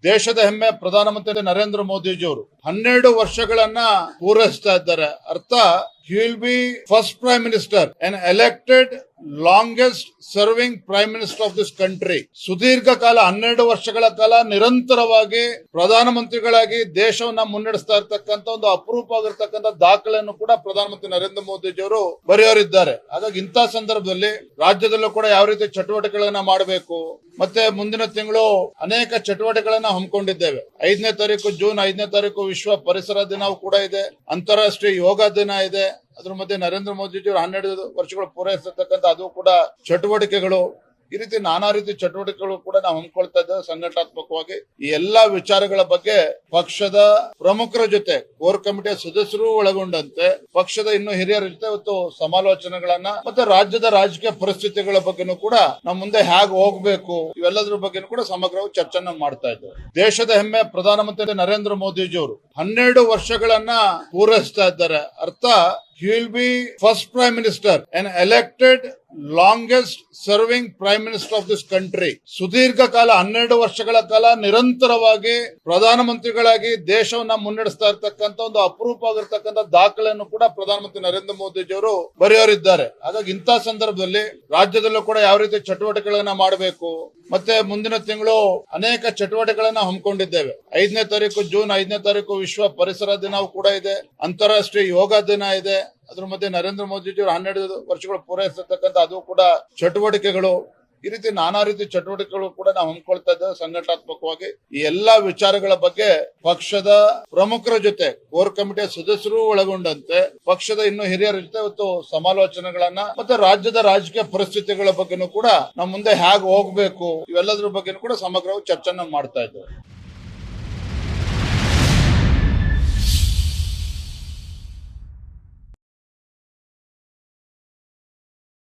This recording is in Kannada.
ದೇಶದ ಹೆಮ್ಮೆ ಪ್ರಧಾನಮಂತ್ರಿ ನರೇಂದ್ರ ಮೋದಿಜಿಯವರು 12 ವರ್ಷಗಳನ್ನ ಪೂರೈಸ್ತಾ ಇದ್ದಾರೆ. ಅರ್ಥ, he will be first prime minister and elected longest serving prime minister of this country. ಸುದೀರ್ಘ ಕಾಲ 12 ವರ್ಷಗಳ ಕಾಲ ನಿರಂತರವಾಗಿ ಪ್ರಧಾನಮಂತ್ರಿಗಳಾಗಿ ದೇಶವನ್ನ ಮುನ್ನಡೆಸ್ತಾ ಇರ್ತಕ್ಕಂಥ ಒಂದು ಅಪರೂಪ ಆಗಿರ್ತಕ್ಕಂಥ ದಾಖಲೆಯನ್ನು ಕೂಡ ಪ್ರಧಾನಮಂತ್ರಿ ನರೇಂದ್ರ ಮೋದಿಜಿಯವರು ಬರೆಯೋರಿದ್ದಾರೆ. ಹಾಗಾಗಿ ಇಂಥ ಸಂದರ್ಭದಲ್ಲಿ ರಾಜ್ಯದಲ್ಲೂ ಕೂಡ ಯಾವ ರೀತಿ ಚಟುವಟಿಕೆಗಳನ್ನ ಮಾಡಬೇಕು, ಮತ್ತೆ ಮುಂದಿನ ತಿಂಗಳು ಅನೇಕ ಚಟುವಟಿಕೆಗಳನ್ನ ಹಮ್ಮಿಕೊಂಡಿದ್ದೇವೆ. 5ನೇ ತಾರೀಕು ಜೂನ್ 5ನೇ ತಾರೀಕು ವಿಶ್ವ ಪರಿಸರ ದಿನವೂ ಕೂಡ ಇದೆ, ಅಂತಾರಾಷ್ಟ್ರೀಯ ಯೋಗ ದಿನ ಇದೆ. ಅದ್ರ ಮಧ್ಯೆ ನರೇಂದ್ರ ಮೋದಿಜಿಯವರು 12 ವರ್ಷಗಳು ಪೂರೈಸಿರ್ತಕ್ಕಂಥ ಅದು ಕೂಡ ಚಟುವಟಿಕೆಗಳು, ಈ ರೀತಿ ನಾನಾ ರೀತಿ ಚಟುವಟಿಕೆಗಳು ಕೂಡ ನಾವು ಹಮ್ಮಿಕೊಳ್ತಾ ಇದ್ದೇವೆ ಸಂಘಟನಾತ್ಮಕವಾಗಿ. ಈ ಎಲ್ಲಾ ವಿಚಾರಗಳ ಬಗ್ಗೆ ಪಕ್ಷದ ಪ್ರಮುಖರ ಜೊತೆ ಕೋರ್ ಕಮಿಟಿಯ ಸದಸ್ಯರು ಒಳಗೊಂಡಂತೆ ಪಕ್ಷದ ಇನ್ನು ಹಿರಿಯರ ಜೊತೆ ಇವತ್ತು ಸಮಾಲೋಚನೆಗಳನ್ನ ಮತ್ತೆ ರಾಜ್ಯದ ರಾಜಕೀಯ ಪರಿಸ್ಥಿತಿಗಳ ಬಗ್ಗೆನೂ ಕೂಡ ನಾವು ಮುಂದೆ ಹೇಗೆ ಹೋಗ್ಬೇಕು ಇವೆಲ್ಲದ್ರ ಬಗ್ಗೆನೂ ಕೂಡ ಸಮಗ್ರವಾಗಿ ಚರ್ಚೆನ ಮಾಡ್ತಾ ಇದ್ದೇವೆ. ದೇಶದ ಹೆಮ್ಮೆ ಪ್ರಧಾನಮಂತ್ರಿ ನರೇಂದ್ರ ಮೋದಿಜಿಯವರು 12 ವರ್ಷಗಳನ್ನ ಪೂರೈಸ್ತಾ ಇದ್ದಾರೆ. ಅರ್ಥ, he will be first prime minister and elected longest serving prime minister of this country. ಸುದೀರ್ಘ ಕಾಲ 12 ವರ್ಷಗಳ ಕಾಲ ನಿರಂತರವಾಗಿ ಪ್ರಧಾನಮಂತ್ರಿಗಳಾಗಿ ದೇಶವನ್ನ ಮುನ್ನಡೆಸ್ತಾ ಇರ್ತಕ್ಕಂಥ ಒಂದು ಅಪರೂಪ ಆಗಿರ್ತಕ್ಕಂಥ ದಾಖಲೆಯನ್ನು ಕೂಡ ಪ್ರಧಾನಮಂತ್ರಿ ನರೇಂದ್ರ ಮೋದಿಜಿಯವರು ಬರೆಯೋರಿದ್ದಾರೆ. ಹಾಗಾಗಿ ಇಂಥ ಸಂದರ್ಭದಲ್ಲಿ ರಾಜ್ಯದಲ್ಲೂ ಕೂಡ ಯಾವ ರೀತಿ ಚಟುವಟಿಕೆಗಳನ್ನ ಮಾಡಬೇಕು, ಮತ್ತೆ ಮುಂದಿನ ತಿಂಗಳು ಅನೇಕ ಚಟುವಟಿಕೆಗಳನ್ನ ಹಮ್ಮಿಕೊಂಡಿದ್ದೇವೆ. 5ನೇ ತಾರೀಕು ಜೂನ್ 5ನೇ ತಾರೀಕು ವಿಶ್ವ ಪರಿಸರ ದಿನವೂ ಕೂಡ ಇದೆ, ಅಂತಾರಾಷ್ಟ್ರೀಯ ಯೋಗ ದಿನ ಇದೆ. ಅದ್ರ ಮಧ್ಯೆ ನರೇಂದ್ರ ಮೋದಿಜಿಯವರು 12 ವರ್ಷಗಳು ಪೂರೈಸಿರ್ತಕ್ಕಂಥ ಅದು ಕೂಡ ಚಟುವಟಿಕೆಗಳು, ಈ ರೀತಿ ನಾನಾ ರೀತಿ ಚಟುವಟಿಕೆಗಳು ಕೂಡ ನಾವು ಹಮ್ಮಿಕೊಳ್ತಾ ಇದ್ದೇವೆ ಸಂಘಟನಾತ್ಮಕವಾಗಿ. ಈ ಎಲ್ಲಾ ವಿಚಾರಗಳ ಬಗ್ಗೆ ಪಕ್ಷದ ಪ್ರಮುಖರ ಜೊತೆ ಕೋರ್ ಕಮಿಟಿಯ ಸದಸ್ಯರು ಒಳಗೊಂಡಂತೆ ಪಕ್ಷದ ಇನ್ನು ಹಿರಿಯರ ಜೊತೆ ಇವತ್ತು ಸಮಾಲೋಚನೆಗಳನ್ನ ಮತ್ತೆ ರಾಜ್ಯದ ರಾಜಕೀಯ ಪರಿಸ್ಥಿತಿಗಳ ಬಗ್ಗೆನೂ ಕೂಡ ನಾವು ಮುಂದೆ ಹೇಗೆ ಹೋಗ್ಬೇಕು ಇವೆಲ್ಲದ್ರ ಬಗ್ಗೆನೂ ಕೂಡ ಸಮಗ್ರವಾಗಿ ಚರ್ಚೆನ ಮಾಡ್ತಾ ಇದ್ದೇವೆ.